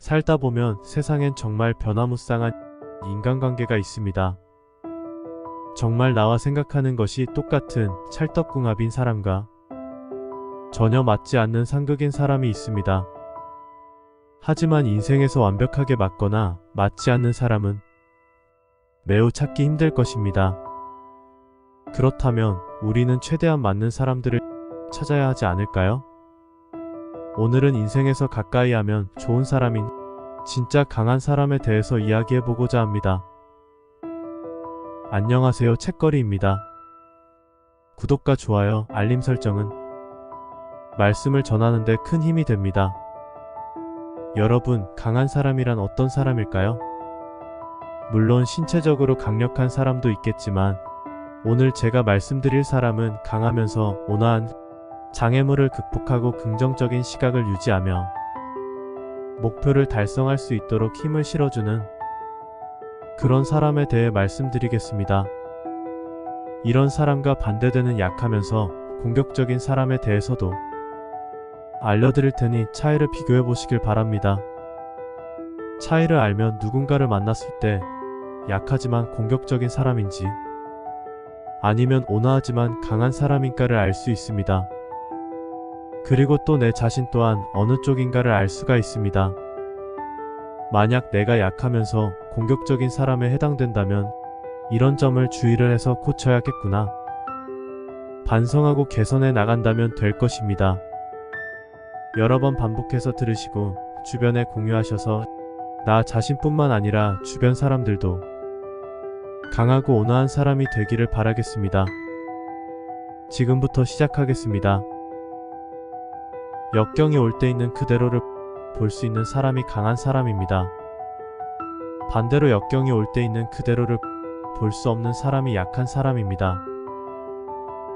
살다 보면 세상엔 정말 변화무쌍한 인간관계가 있습니다. 정말 나와 생각하는 것이 똑같은 찰떡궁합인 사람과 전혀 맞지 않는 상극인 사람이 있습니다. 하지만 인생에서 완벽하게 맞거나 맞지 않는 사람은 매우 찾기 힘들 것입니다. 그렇다면 우리는 최대한 맞는 사람들을 찾아야 하지 않을까요? 오늘은 인생에서 가까이 하면 좋은 사람인 진짜 강한 사람에 대해서 이야기해보고자 합니다. 안녕하세요, 책거리입니다. 구독과 좋아요, 알림 설정은 말씀을 전하는데 큰 힘이 됩니다. 여러분, 강한 사람이란 어떤 사람일까요? 물론 신체적으로 강력한 사람도 있겠지만 오늘 제가 말씀드릴 사람은 강하면서 온화한 장애물을 극복하고 긍정적인 시각을 유지하며 목표를 달성할 수 있도록 힘을 실어주는 그런 사람에 대해 말씀드리겠습니다. 이런 사람과 반대되는 약하면서 공격적인 사람에 대해서도 알려드릴 테니 차이를 비교해 보시길 바랍니다. 차이를 알면 누군가를 만났을 때 약하지만 공격적인 사람인지 아니면 온화하지만 강한 사람인가를 알 수 있습니다. 그리고 또 내 자신 또한 어느 쪽인가를 알 수가 있습니다. 만약 내가 약하면서 공격적인 사람에 해당된다면 이런 점을 주의를 해서 고쳐야겠구나. 반성하고 개선해 나간다면 될 것입니다. 여러 번 반복해서 들으시고 주변에 공유하셔서 나 자신뿐만 아니라 주변 사람들도 강하고 온화한 사람이 되기를 바라겠습니다. 지금부터 시작하겠습니다. 역경이 올 때 있는 그대로를 볼 수 있는 사람이 강한 사람입니다. 반대로 역경이 올 때 있는 그대로를 볼 수 없는 사람이 약한 사람입니다.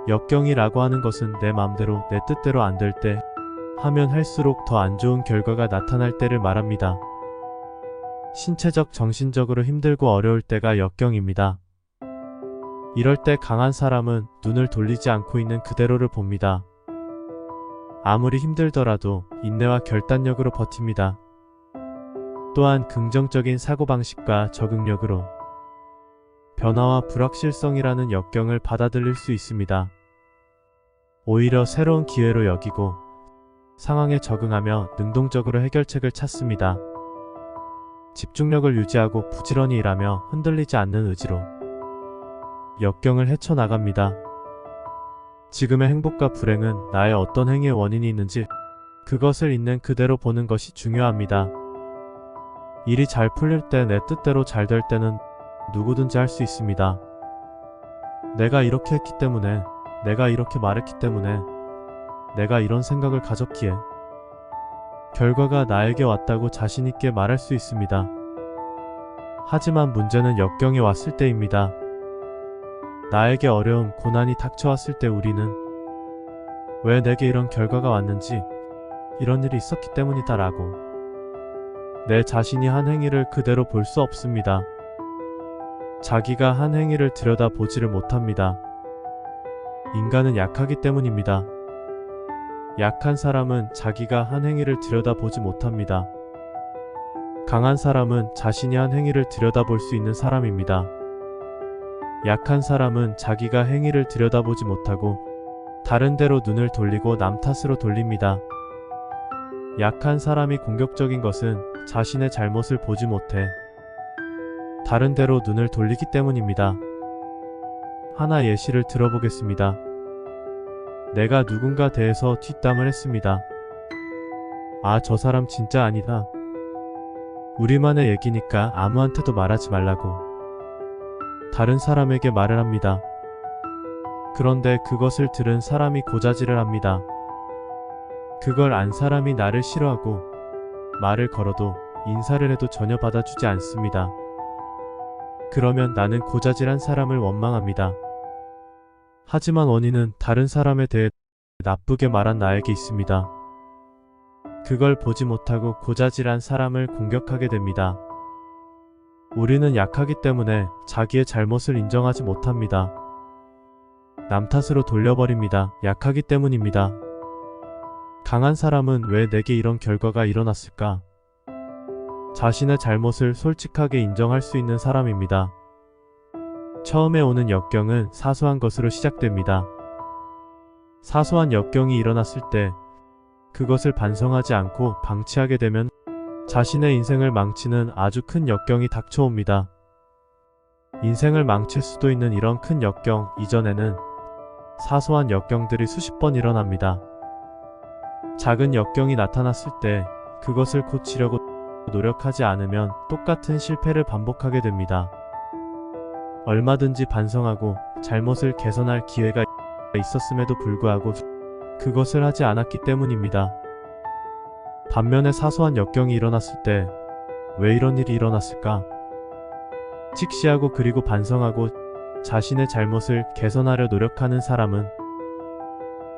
역경이라고 하는 것은 내 마음대로 내 뜻대로 안 될 때 하면 할수록 더 안 좋은 결과가 나타날 때를 말합니다. 신체적, 정신적으로 힘들고 어려울 때가 역경입니다. 이럴 때 강한 사람은 눈을 돌리지 않고 있는 그대로를 봅니다. 아무리 힘들더라도 인내와 결단력으로 버팁니다. 또한 긍정적인 사고방식과 적응력으로 변화와 불확실성이라는 역경을 받아들일 수 있습니다. 오히려 새로운 기회로 여기고 상황에 적응하며 능동적으로 해결책을 찾습니다. 집중력을 유지하고 부지런히 일하며 흔들리지 않는 의지로 역경을 헤쳐나갑니다. 지금의 행복과 불행은 나의 어떤 행위의 원인이 있는지 그것을 있는 그대로 보는 것이 중요합니다. 일이 잘 풀릴 때, 내 뜻대로 잘 될 때는 누구든지 할 수 있습니다. 내가 이렇게 했기 때문에, 내가 이렇게 말했기 때문에, 내가 이런 생각을 가졌기에 결과가 나에게 왔다고 자신있게 말할 수 있습니다. 하지만 문제는 역경이 왔을 때입니다. 나에게 어려움, 고난이 닥쳐왔을 때 우리는 왜 내게 이런 결과가 왔는지, 이런 일이 있었기 때문이다 라고 내 자신이 한 행위를 그대로 볼 수 없습니다. 자기가 한 행위를 들여다보지를 못합니다. 인간은 약하기 때문입니다. 약한 사람은 자기가 한 행위를 들여다보지 못합니다. 강한 사람은 자신이 한 행위를 들여다볼 수 있는 사람입니다. 약한 사람은 자기가 행위를 들여다보지 못하고 다른 데로 눈을 돌리고 남 탓으로 돌립니다. 약한 사람이 공격적인 것은 자신의 잘못을 보지 못해 다른 데로 눈을 돌리기 때문입니다. 하나 예시를 들어보겠습니다. 내가 누군가 대해서 뒷담을 했습니다. 아, 저 사람 진짜 아니다. 우리만의 얘기니까 아무한테도 말하지 말라고 다른 사람에게 말을 합니다. 그런데 그것을 들은 사람이 고자질을 합니다. 그걸 안 사람이 나를 싫어하고 말을 걸어도 인사를 해도 전혀 받아주지 않습니다. 그러면 나는 고자질한 사람을 원망합니다. 하지만 원인은 다른 사람에 대해 나쁘게 말한 나에게 있습니다. 그걸 보지 못하고 고자질한 사람을 공격하게 됩니다. 우리는 약하기 때문에 자기의 잘못을 인정하지 못합니다. 남 탓으로 돌려버립니다. 약하기 때문입니다. 강한 사람은 왜 내게 이런 결과가 일어났을까? 자신의 잘못을 솔직하게 인정할 수 있는 사람입니다. 처음에 오는 역경은 사소한 것으로 시작됩니다. 사소한 역경이 일어났을 때 그것을 반성하지 않고 방치하게 되면 자신의 인생을 망치는 아주 큰 역경이 닥쳐옵니다. 인생을 망칠 수도 있는 이런 큰 역경 이전에는 사소한 역경들이 수십 번 일어납니다. 작은 역경이 나타났을 때 그것을 고치려고 노력하지 않으면 똑같은 실패를 반복하게 됩니다. 얼마든지 반성하고 잘못을 개선할 기회가 있었음에도 불구하고 그것을 하지 않았기 때문입니다. 반면에 사소한 역경이 일어났을 때 왜 이런 일이 일어났을까? 직시하고 그리고 반성하고 자신의 잘못을 개선하려 노력하는 사람은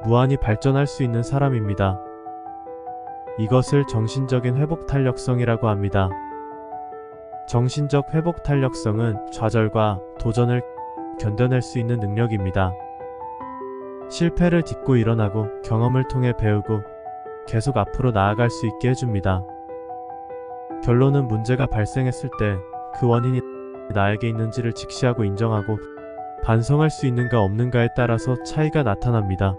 무한히 발전할 수 있는 사람입니다. 이것을 정신적인 회복 탄력성이라고 합니다. 정신적 회복 탄력성은 좌절과 도전을 견뎌낼 수 있는 능력입니다. 실패를 딛고 일어나고 경험을 통해 배우고 계속 앞으로 나아갈 수 있게 해줍니다. 결론은 문제가 발생했을 때 그 원인이 나에게 있는지를 직시하고 인정하고 반성할 수 있는가 없는가에 따라서 차이가 나타납니다.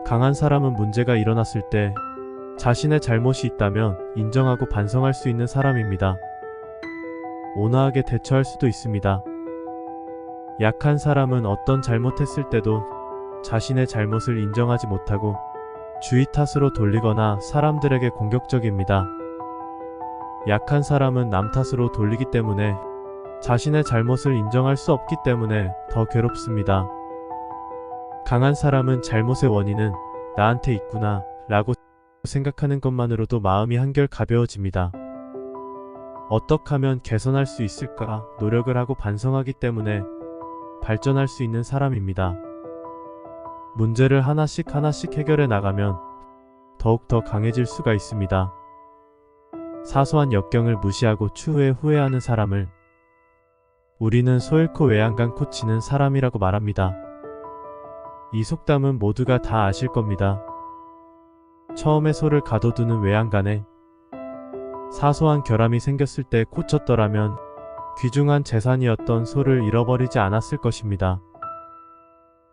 강한 사람은 문제가 일어났을 때 자신의 잘못이 있다면 인정하고 반성할 수 있는 사람입니다. 온화하게 대처할 수도 있습니다. 약한 사람은 어떤 잘못했을 때도 자신의 잘못을 인정하지 못하고 주의 탓으로 돌리거나 사람들에게 공격적입니다. 약한 사람은 남 탓으로 돌리기 때문에 자신의 잘못을 인정할 수 없기 때문에 더 괴롭습니다. 강한 사람은 잘못의 원인은 나한테 있구나 라고 생각하는 것만으로도 마음이 한결 가벼워집니다. 어떻게 하면 개선할 수 있을까 노력을 하고 반성하기 때문에 발전할 수 있는 사람입니다. 문제를 하나씩 해결해 나가면 더욱더 강해질 수가 있습니다. 사소한 역경을 무시하고 추후에 후회하는 사람을 우리는 소 잃고 외양간 코치는 사람이라고 말합니다. 이 속담은 모두가 다 아실 겁니다. 처음에 소를 가둬두는 외양간에 사소한 결함이 생겼을 때 고쳤더라면 귀중한 재산이었던 소를 잃어버리지 않았을 것입니다.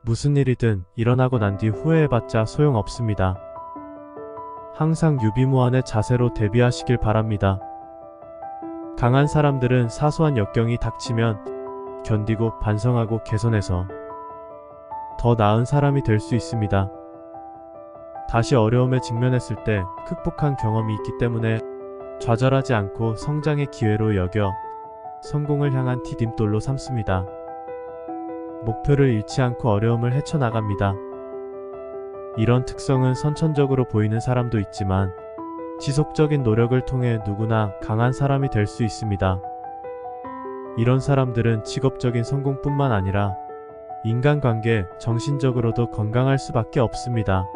무슨 일이든 일어나고 난 뒤 후회해봤자 소용없습니다. 항상 유비무환의 자세로 대비하시길 바랍니다. 강한 사람들은 사소한 역경이 닥치면 견디고 반성하고 개선해서 더 나은 사람이 될 수 있습니다. 다시 어려움에 직면했을 때 극복한 경험이 있기 때문에 좌절하지 않고 성장의 기회로 여겨 성공을 향한 디딤돌로 삼습니다. 목표를 잃지 않고 어려움을 헤쳐나갑니다. 이런 특성은 선천적으로 보이는 사람도 있지만 지속적인 노력을 통해 누구나 강한 사람이 될 수 있습니다. 이런 사람들은 직업적인 성공뿐만 아니라 인간관계, 정신적으로도 건강할 수밖에 없습니다.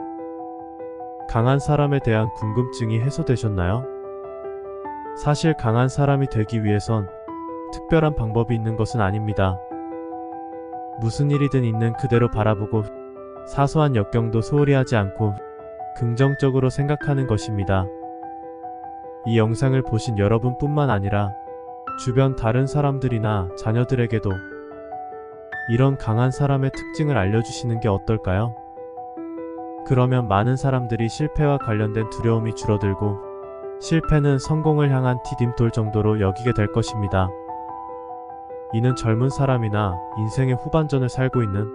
강한 사람에 대한 궁금증이 해소되셨나요? 사실 강한 사람이 되기 위해선 특별한 방법이 있는 것은 아닙니다. 무슨 일이든 있는 그대로 바라보고 사소한 역경도 소홀히 하지 않고 긍정적으로 생각하는 것입니다. 이 영상을 보신 여러분뿐만 아니라 주변 다른 사람들이나 자녀들에게도 이런 강한 사람의 특징을 알려주시는 게 어떨까요? 그러면 많은 사람들이 실패와 관련된 두려움이 줄어들고 실패는 성공을 향한 디딤돌 정도로 여기게 될 것입니다. 이는 젊은 사람이나 인생의 후반전을 살고 있는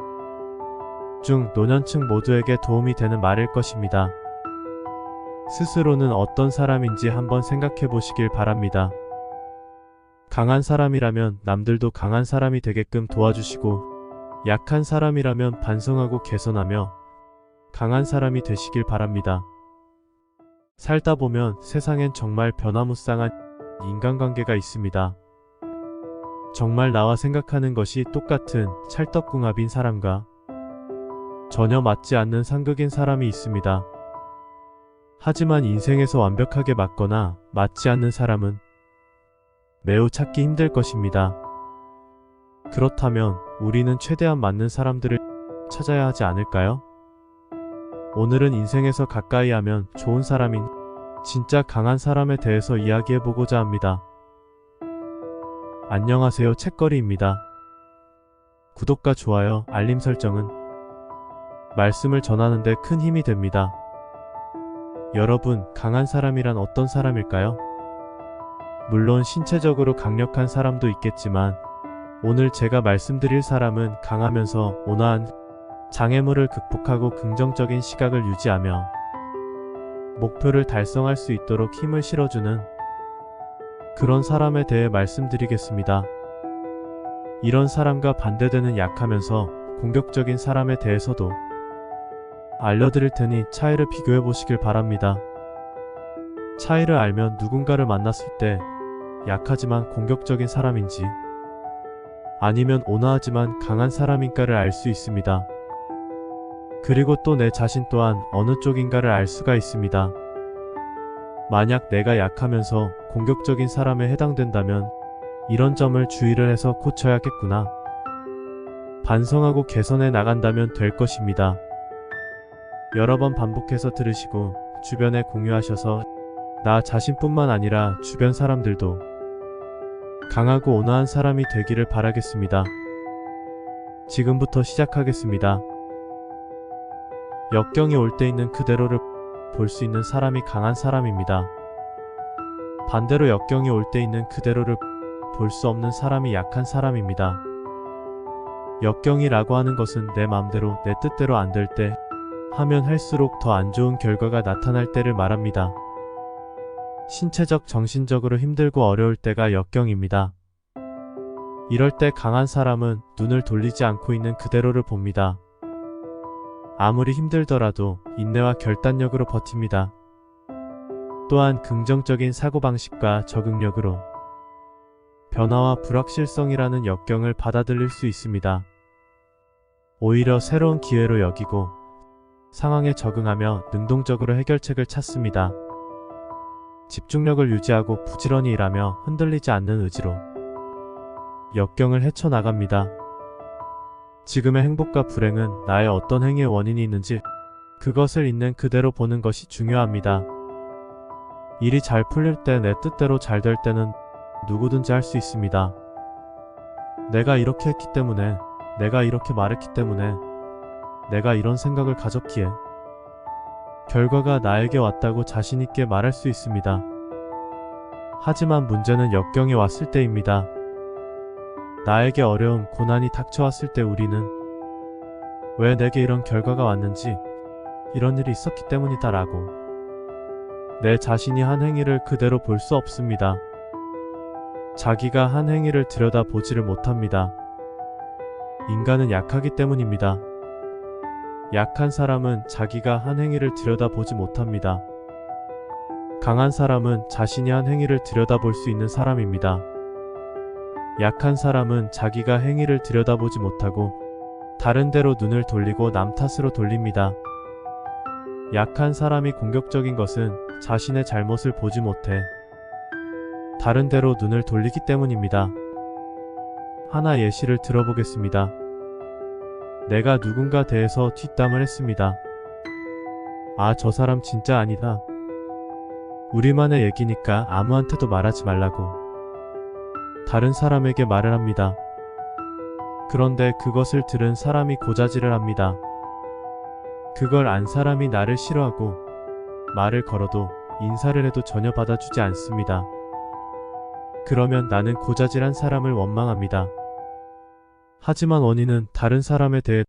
중 노년층 모두에게 도움이 되는 말일 것입니다. 스스로는 어떤 사람인지 한번 생각해 보시길 바랍니다. 강한 사람이라면 남들도 강한 사람이 되게끔 도와주시고 약한 사람이라면 반성하고 개선하며 강한 사람이 되시길 바랍니다. 살다 보면 세상엔 정말 변화무쌍한 인간관계가 있습니다. 정말 나와 생각하는 것이 똑같은 찰떡궁합인 사람과 전혀 맞지 않는 상극인 사람이 있습니다. 하지만 인생에서 완벽하게 맞거나 맞지 않는 사람은 매우 찾기 힘들 것입니다. 그렇다면 우리는 최대한 맞는 사람들을 찾아야 하지 않을까요? 오늘은 인생에서 가까이 하면 좋은 사람인 진짜 강한 사람에 대해서 이야기해보고자 합니다. 안녕하세요, 책거리입니다. 구독과 좋아요, 알림 설정은 말씀을 전하는데 큰 힘이 됩니다. 여러분, 강한 사람이란 어떤 사람일까요? 물론 신체적으로 강력한 사람도 있겠지만 오늘 제가 말씀드릴 사람은 강하면서 온화한 장애물을 극복하고 긍정적인 시각을 유지하며 목표를 달성할 수 있도록 힘을 실어주는 그런 사람에 대해 말씀드리겠습니다. 이런 사람과 반대되는 약하면서 공격적인 사람에 대해서도 알려드릴 테니 차이를 비교해 보시길 바랍니다. 차이를 알면 누군가를 만났을 때 약하지만 공격적인 사람인지 아니면 온화하지만 강한 사람인가를 알 수 있습니다. 그리고 또 내 자신 또한 어느 쪽인가를 알 수가 있습니다. 만약 내가 약하면서 공격적인 사람에 해당된다면 이런 점을 주의를 해서 고쳐야겠구나. 반성하고 개선해 나간다면 될 것입니다. 여러 번 반복해서 들으시고 주변에 공유하셔서 나 자신뿐만 아니라 주변 사람들도 강하고 온화한 사람이 되기를 바라겠습니다. 지금부터 시작하겠습니다. 역경이 올 때 있는 그대로를 볼 수 있는 사람이 강한 사람입니다. 반대로 역경이 올 때 있는 그대로를 볼 수 없는 사람이 약한 사람입니다. 역경이라고 하는 것은 내 마음대로 내 뜻대로 안 될 때 하면 할수록 더 안 좋은 결과가 나타날 때를 말합니다. 신체적, 정신적으로 힘들고 어려울 때가 역경입니다. 이럴 때 강한 사람은 눈을 돌리지 않고 있는 그대로를 봅니다. 아무리 힘들더라도 인내와 결단력으로 버팁니다. 또한 긍정적인 사고방식과 적응력으로 변화와 불확실성이라는 역경을 받아들일 수 있습니다. 오히려 새로운 기회로 여기고 상황에 적응하며 능동적으로 해결책을 찾습니다. 집중력을 유지하고 부지런히 일하며 흔들리지 않는 의지로 역경을 헤쳐나갑니다. 지금의 행복과 불행은 나의 어떤 행위의 원인이 있는지 그것을 있는 그대로 보는 것이 중요합니다. 일이 잘 풀릴 때 내 뜻대로 잘 될 때는 누구든지 할 수 있습니다. 내가 이렇게 했기 때문에, 내가 이렇게 말했기 때문에, 내가 이런 생각을 가졌기에 결과가 나에게 왔다고 자신있게 말할 수 있습니다. 하지만 문제는 역경이 왔을 때입니다. 나에게 어려움, 고난이 닥쳐왔을 때 우리는 왜 내게 이런 결과가 왔는지, 이런 일이 있었기 때문이다 라고 내 자신이 한 행위를 그대로 볼 수 없습니다. 자기가 한 행위를 들여다보지를 못합니다. 인간은 약하기 때문입니다. 약한 사람은 자기가 한 행위를 들여다보지 못합니다. 강한 사람은 자신이 한 행위를 들여다볼 수 있는 사람입니다. 약한 사람은 자기가 행위를 들여다보지 못하고 다른 데로 눈을 돌리고 남 탓으로 돌립니다. 약한 사람이 공격적인 것은 자신의 잘못을 보지 못해 다른 데로 눈을 돌리기 때문입니다. 하나 예시를 들어보겠습니다. 내가 누군가 대해서 뒷담을 했습니다. 아, 저 사람 진짜 아니다. 우리만의 얘기니까 아무한테도 말하지 말라고 다른 사람에게 말을 합니다. 그런데 그것을 들은 사람이 고자질을 합니다. 그걸 안 사람이 나를 싫어하고 말을 걸어도 인사를 해도 전혀 받아주지 않습니다. 그러면 나는 고자질한 사람을 원망합니다. 하지만 원인은 다른 사람에 대해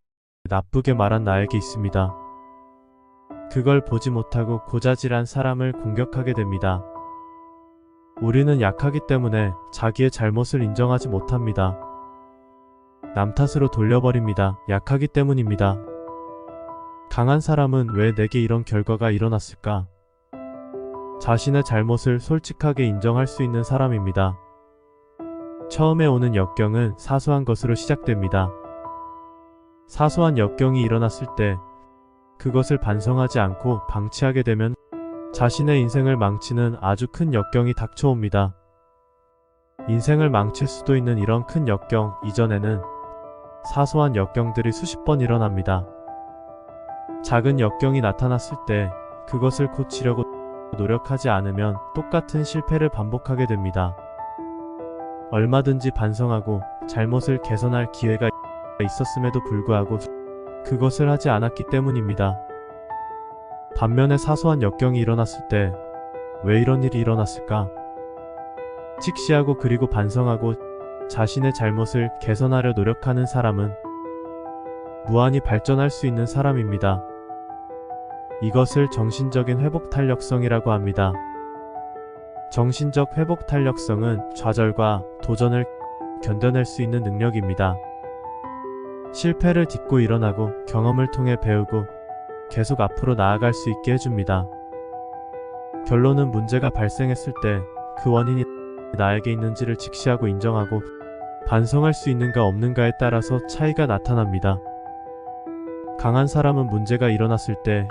나쁘게 말한 나에게 있습니다. 그걸 보지 못하고 고자질한 사람을 공격하게 됩니다. 우리는 약하기 때문에 자기의 잘못을 인정하지 못합니다. 남 탓으로 돌려버립니다. 약하기 때문입니다. 강한 사람은 왜 내게 이런 결과가 일어났을까? 자신의 잘못을 솔직하게 인정할 수 있는 사람입니다. 처음에 오는 역경은 사소한 것으로 시작됩니다. 사소한 역경이 일어났을 때 그것을 반성하지 않고 방치하게 되면 자신의 인생을 망치는 아주 큰 역경이 닥쳐옵니다. 인생을 망칠 수도 있는 이런 큰 역경 이전에는 사소한 역경들이 수십 번 일어납니다. 작은 역경이 나타났을 때 그것을 고치려고 노력하지 않으면 똑같은 실패를 반복하게 됩니다. 얼마든지 반성하고 잘못을 개선할 기회가 있었음에도 불구하고 그것을 하지 않았기 때문입니다. 반면에 사소한 역경이 일어났을 때 왜 이런 일이 일어났을까? 직시하고 그리고 반성하고 자신의 잘못을 개선하려 노력하는 사람은 무한히 발전할 수 있는 사람입니다. 이것을 정신적인 회복 탄력성이라고 합니다. 정신적 회복 탄력성은 좌절과 도전을 견뎌낼 수 있는 능력입니다. 실패를 딛고 일어나고 경험을 통해 배우고 계속 앞으로 나아갈 수 있게 해줍니다. 결론은 문제가 발생했을 때 그 원인이 나에게 있는지를 직시하고 인정하고 반성할 수 있는가 없는가에 따라서 차이가 나타납니다. 강한 사람은 문제가 일어났을 때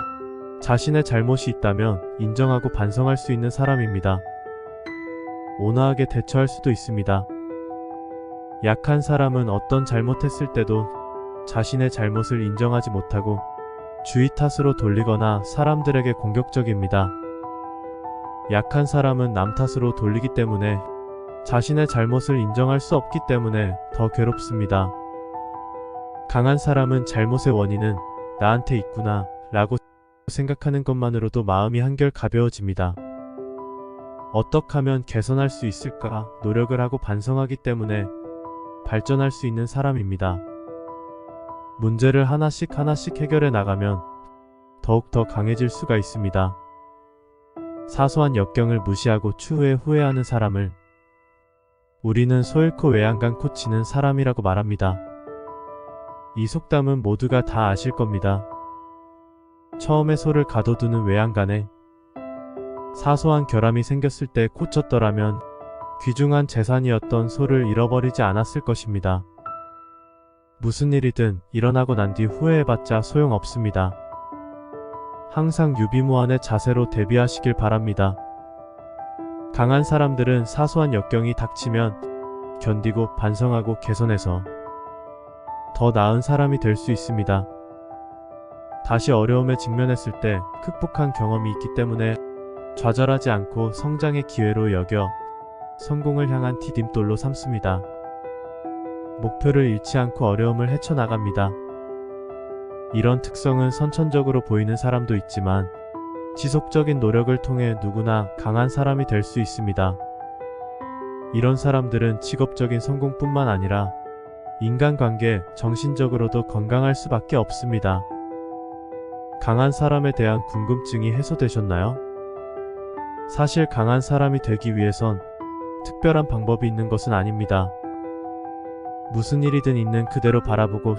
자신의 잘못이 있다면 인정하고 반성할 수 있는 사람입니다. 온화하게 대처할 수도 있습니다. 약한 사람은 어떤 잘못했을 때도 자신의 잘못을 인정하지 못하고 주의 탓으로 돌리거나 사람들에게 공격적입니다. 약한 사람은 남 탓으로 돌리기 때문에 자신의 잘못을 인정할 수 없기 때문에 더 괴롭습니다. 강한 사람은 잘못의 원인은 나한테 있구나 라고 생각하는 것만으로도 마음이 한결 가벼워집니다. 어떻게 하면 개선할 수 있을까 노력을 하고 반성하기 때문에 발전할 수 있는 사람입니다. 문제를 하나씩 해결해 나가면 더욱더 강해질 수가 있습니다. 사소한 역경을 무시하고 추후에 후회하는 사람을 우리는 소 잃고 외양간 코치는 사람이라고 말합니다. 이 속담은 모두가 다 아실 겁니다. 처음에 소를 가둬두는 외양간에 사소한 결함이 생겼을 때 고쳤더라면 귀중한 재산이었던 소를 잃어버리지 않았을 것입니다. 무슨 일이든 일어나고 난 뒤 후회해봤자 소용없습니다. 항상 유비무환의 자세로 대비하시길 바랍니다. 강한 사람들은 사소한 역경이 닥치면 견디고 반성하고 개선해서 더 나은 사람이 될 수 있습니다. 다시 어려움에 직면했을 때 극복한 경험이 있기 때문에 좌절하지 않고 성장의 기회로 여겨 성공을 향한 디딤돌로 삼습니다. 목표를 잃지 않고 어려움을 헤쳐나갑니다. 이런 특성은 선천적으로 보이는 사람도 있지만 지속적인 노력을 통해 누구나 강한 사람이 될 수 있습니다. 이런 사람들은 직업적인 성공뿐만 아니라 인간관계, 정신적으로도 건강할 수밖에 없습니다. 강한 사람에 대한 궁금증이 해소되셨나요? 사실 강한 사람이 되기 위해선 특별한 방법이 있는 것은 아닙니다. 무슨 일이든 있는 그대로 바라보고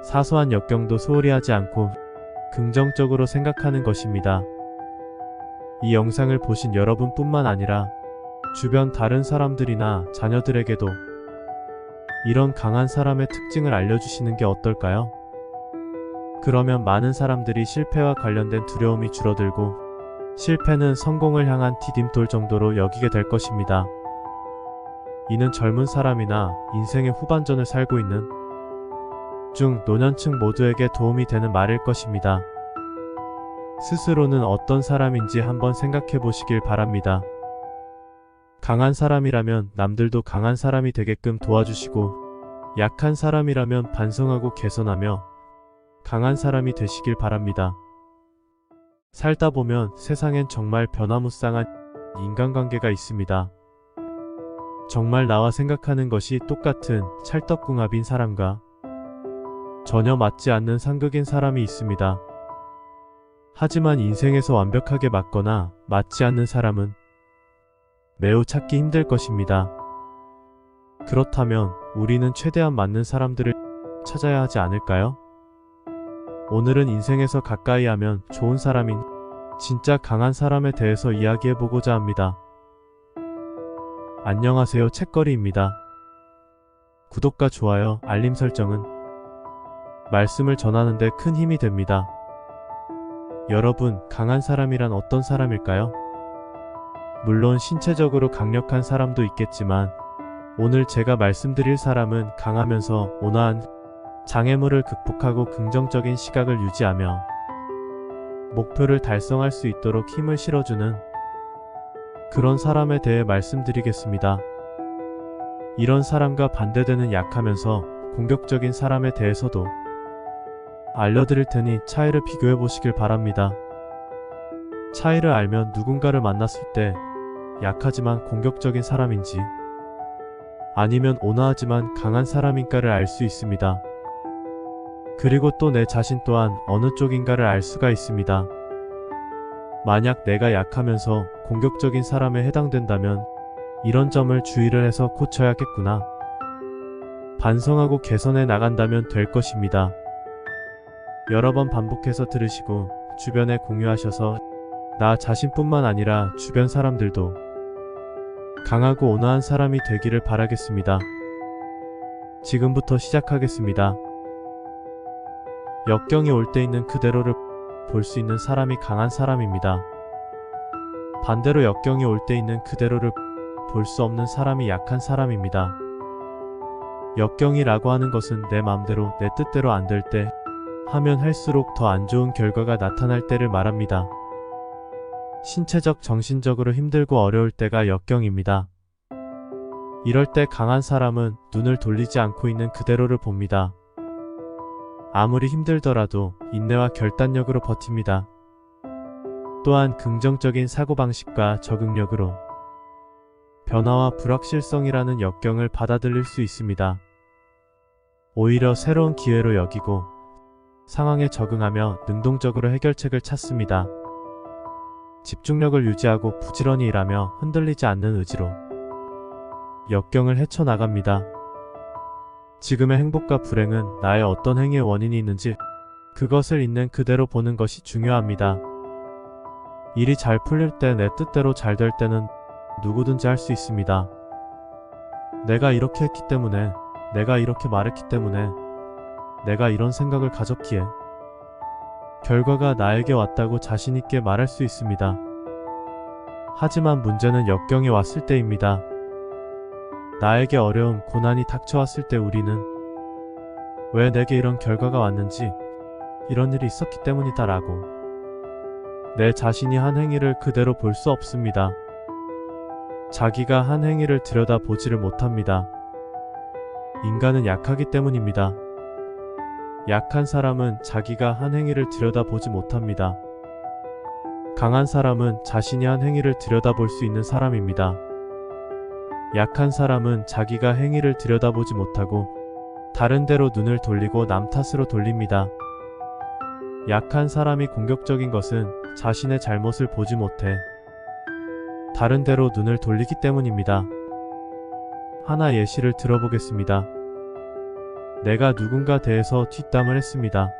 사소한 역경도 소홀히 하지 않고 긍정적으로 생각하는 것입니다. 이 영상을 보신 여러분뿐만 아니라 주변 다른 사람들이나 자녀들에게도 이런 강한 사람의 특징을 알려주시는 게 어떨까요? 그러면 많은 사람들이 실패와 관련된 두려움이 줄어들고 실패는 성공을 향한 디딤돌 정도로 여기게 될 것입니다. 이는 젊은 사람이나 인생의 후반전을 살고 있는 중 노년층 모두에게 도움이 되는 말일 것입니다. 스스로는 어떤 사람인지 한번 생각해 보시길 바랍니다. 강한 사람이라면 남들도 강한 사람이 되게끔 도와주시고 약한 사람이라면 반성하고 개선하며 강한 사람이 되시길 바랍니다. 살다 보면 세상엔 정말 변화무쌍한 인간관계가 있습니다. 정말 나와 생각하는 것이 똑같은 찰떡궁합인 사람과 전혀 맞지 않는 상극인 사람이 있습니다. 하지만 인생에서 완벽하게 맞거나 맞지 않는 사람은 매우 찾기 힘들 것입니다. 그렇다면 우리는 최대한 맞는 사람들을 찾아야 하지 않을까요? 오늘은 인생에서 가까이 하면 좋은 사람인 진짜 강한 사람에 대해서 이야기해보고자 합니다. 안녕하세요, 책거리입니다. 구독과 좋아요, 알림 설정은 말씀을 전하는데 큰 힘이 됩니다. 여러분, 강한 사람이란 어떤 사람일까요? 물론 신체적으로 강력한 사람도 있겠지만 오늘 제가 말씀드릴 사람은 강하면서 온화한 장애물을 극복하고 긍정적인 시각을 유지하며 목표를 달성할 수 있도록 힘을 실어주는 그런 사람에 대해 말씀드리겠습니다. 이런 사람과 반대되는 약하면서 공격적인 사람에 대해서도 알려드릴 테니 차이를 비교해 보시길 바랍니다. 차이를 알면 누군가를 만났을 때 약하지만 공격적인 사람인지 아니면 온화하지만 강한 사람인가를 알 수 있습니다. 그리고 또 내 자신 또한 어느 쪽인가를 알 수가 있습니다. 만약 내가 약하면서 공격적인 사람에 해당된다면 이런 점을 주의를 해서 고쳐야겠구나. 반성하고 개선해 나간다면 될 것입니다. 여러 번 반복해서 들으시고 주변에 공유하셔서 나 자신뿐만 아니라 주변 사람들도 강하고 온화한 사람이 되기를 바라겠습니다. 지금부터 시작하겠습니다. 역경이 올 때 있는 그대로를 볼 수 있는 사람이 강한 사람입니다. 반대로 역경이 올 때 있는 그대로를 볼 수 없는 사람이 약한 사람입니다. 역경이라고 하는 것은 내 마음대로 내 뜻대로 안 될 때 하면 할수록 더 안 좋은 결과가 나타날 때를 말합니다. 신체적, 정신적으로 힘들고 어려울 때가 역경입니다. 이럴 때 강한 사람은 눈을 돌리지 않고 있는 그대로를 봅니다. 아무리 힘들더라도 인내와 결단력으로 버팁니다. 또한 긍정적인 사고방식과 적응력으로 변화와 불확실성이라는 역경을 받아들일 수 있습니다. 오히려 새로운 기회로 여기고 상황에 적응하며 능동적으로 해결책을 찾습니다. 집중력을 유지하고 부지런히 일하며 흔들리지 않는 의지로 역경을 헤쳐나갑니다. 지금의 행복과 불행은 나의 어떤 행위의 원인이 있는지 그것을 있는 그대로 보는 것이 중요합니다. 일이 잘 풀릴 때 내 뜻대로 잘 될 때는 누구든지 할 수 있습니다. 내가 이렇게 했기 때문에, 내가 이렇게 말했기 때문에, 내가 이런 생각을 가졌기에 결과가 나에게 왔다고 자신있게 말할 수 있습니다. 하지만 문제는 역경이 왔을 때입니다. 나에게 어려움, 고난이 닥쳐왔을 때 우리는 왜 내게 이런 결과가 왔는지, 이런 일이 있었기 때문이다 라고 내 자신이 한 행위를 그대로 볼 수 없습니다. 자기가 한 행위를 들여다보지를 못합니다. 인간은 약하기 때문입니다. 약한 사람은 자기가 한 행위를 들여다보지 못합니다. 강한 사람은 자신이 한 행위를 들여다볼 수 있는 사람입니다. 약한 사람은 자기가 행위를 들여다보지 못하고 다른 데로 눈을 돌리고 남 탓으로 돌립니다. 약한 사람이 공격적인 것은 자신의 잘못을 보지 못해 다른 데로 눈을 돌리기 때문입니다. 하나 예시를 들어보겠습니다. 내가 누군가 대해서 뒷담을 했습니다.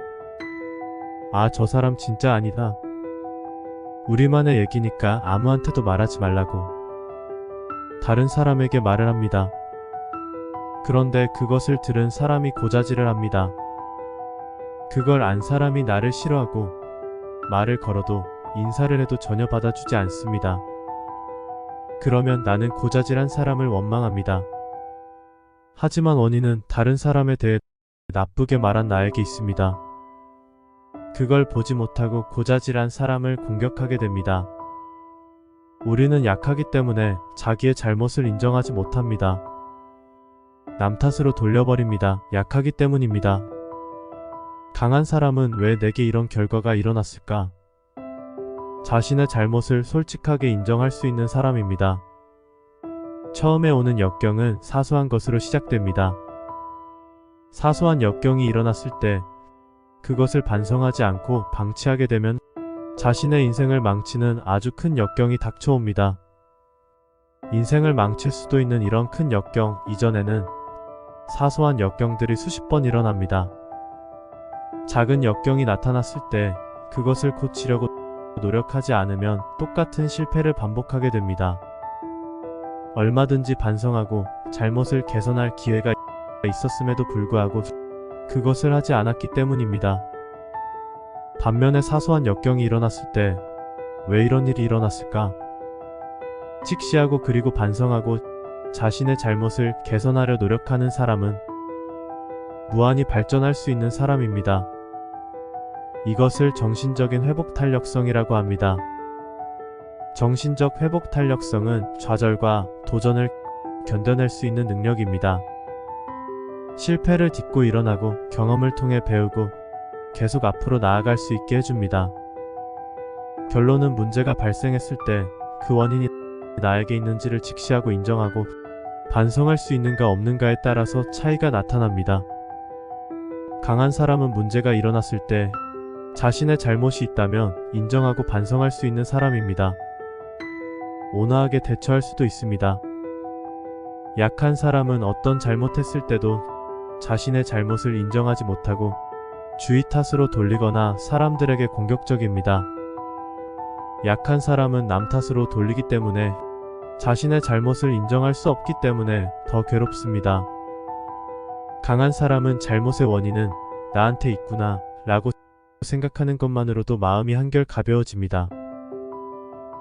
아, 저 사람 진짜 아니다. 우리만의 얘기니까 아무한테도 말하지 말라고 다른 사람에게 말을 합니다. 그런데 그것을 들은 사람이 고자질을 합니다. 그걸 안 사람이 나를 싫어하고 말을 걸어도 인사를 해도 전혀 받아주지 않습니다. 그러면 나는 고자질한 사람을 원망합니다. 하지만 원인은 다른 사람에 대해 나쁘게 말한 나에게 있습니다. 그걸 보지 못하고 고자질한 사람을 공격하게 됩니다. 우리는 약하기 때문에 자기의 잘못을 인정하지 못합니다. 남 탓으로 돌려버립니다. 약하기 때문입니다. 강한 사람은 왜 내게 이런 결과가 일어났을까? 자신의 잘못을 솔직하게 인정할 수 있는 사람입니다. 처음에 오는 역경은 사소한 것으로 시작됩니다. 사소한 역경이 일어났을 때 그것을 반성하지 않고 방치하게 되면 자신의 인생을 망치는 아주 큰 역경이 닥쳐옵니다. 인생을 망칠 수도 있는 이런 큰 역경 이전에는 사소한 역경들이 수십 번 일어납니다. 작은 역경이 나타났을 때 그것을 고치려고 노력하지 않으면 똑같은 실패를 반복하게 됩니다. 얼마든지 반성하고 잘못을 개선할 기회가 있었음에도 불구하고 그것을 하지 않았기 때문입니다. 반면에 사소한 역경이 일어났을 때 왜 이런 일이 일어났을까? 직시하고 그리고 반성하고 자신의 잘못을 개선하려 노력하는 사람은 무한히 발전할 수 있는 사람입니다. 이것을 정신적인 회복 탄력성이라고 합니다. 정신적 회복 탄력성은 좌절과 도전을 견뎌낼 수 있는 능력입니다. 실패를 딛고 일어나고 경험을 통해 배우고 계속 앞으로 나아갈 수 있게 해줍니다. 결론은 문제가 발생했을 때 그 원인이 나에게 있는지를 직시하고 인정하고 반성할 수 있는가 없는가에 따라서 차이가 나타납니다. 강한 사람은 문제가 일어났을 때 자신의 잘못이 있다면 인정하고 반성할 수 있는 사람입니다. 온화하게 대처할 수도 있습니다. 약한 사람은 어떤 잘못했을 때도 자신의 잘못을 인정하지 못하고 주의 탓으로 돌리거나 사람들에게 공격적입니다. 약한 사람은 남 탓으로 돌리기 때문에 자신의 잘못을 인정할 수 없기 때문에 더 괴롭습니다. 강한 사람은 잘못의 원인은 나한테 있구나 라고 생각하는 것만으로도 마음이 한결 가벼워집니다.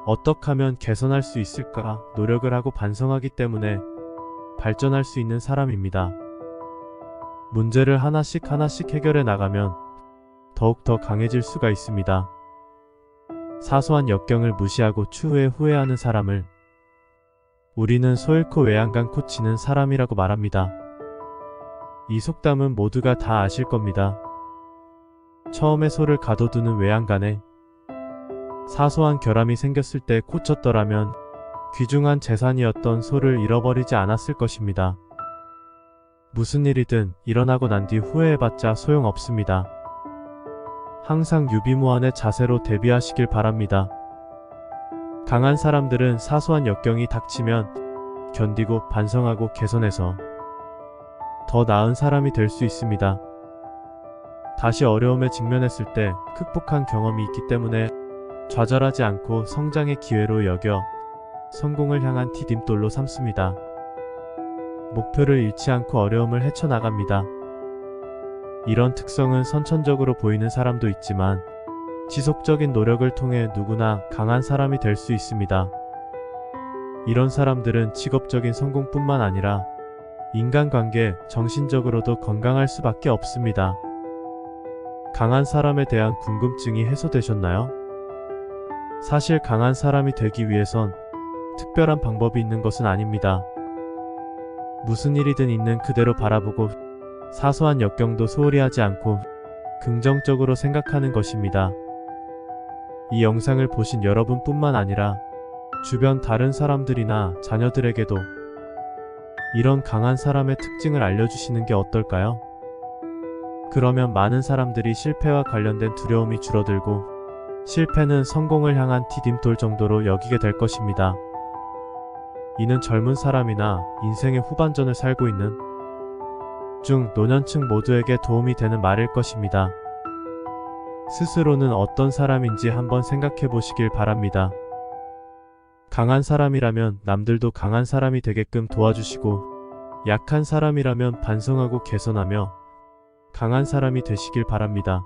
어떻게 하면 개선할 수 있을까 노력을 하고 반성하기 때문에 발전할 수 있는 사람입니다. 문제를 하나씩 해결해 나가면 더욱더 강해질 수가 있습니다. 사소한 역경을 무시하고 추후에 후회하는 사람을 우리는 소 잃고 외양간 코치는 사람이라고 말합니다. 이 속담은 모두가 다 아실 겁니다. 처음에 소를 가둬두는 외양간에 사소한 결함이 생겼을 때 고쳤더라면 귀중한 재산이었던 소를 잃어버리지 않았을 것입니다. 무슨 일이든 일어나고 난 뒤 후회해봤자 소용없습니다. 항상 유비무환의 자세로 대비하시길 바랍니다. 강한 사람들은 사소한 역경이 닥치면 견디고 반성하고 개선해서 더 나은 사람이 될 수 있습니다. 다시 어려움에 직면했을 때 극복한 경험이 있기 때문에 좌절하지 않고 성장의 기회로 여겨 성공을 향한 디딤돌로 삼습니다. 목표를 잃지 않고 어려움을 헤쳐나갑니다. 이런 특성은 선천적으로 보이는 사람도 있지만 지속적인 노력을 통해 누구나 강한 사람이 될 수 있습니다. 이런 사람들은 직업적인 성공뿐만 아니라 인간관계, 정신적으로도 건강할 수밖에 없습니다. 강한 사람에 대한 궁금증이 해소되셨나요? 사실 강한 사람이 되기 위해선 특별한 방법이 있는 것은 아닙니다. 무슨 일이든 있는 그대로 바라보고 사소한 역경도 소홀히 하지 않고 긍정적으로 생각하는 것입니다. 이 영상을 보신 여러분뿐만 아니라 주변 다른 사람들이나 자녀들에게도 이런 강한 사람의 특징을 알려주시는 게 어떨까요? 그러면 많은 사람들이 실패와 관련된 두려움이 줄어들고 실패는 성공을 향한 디딤돌 정도로 여기게 될 것입니다. 이는 젊은 사람이나 인생의 후반전을 살고 있는 중 노년층 모두에게 도움이 되는 말일 것입니다. 스스로는 어떤 사람인지 한번 생각해 보시길 바랍니다. 강한 사람이라면 남들도 강한 사람이 되게끔 도와주시고 약한 사람이라면 반성하고 개선하며 강한 사람이 되시길 바랍니다.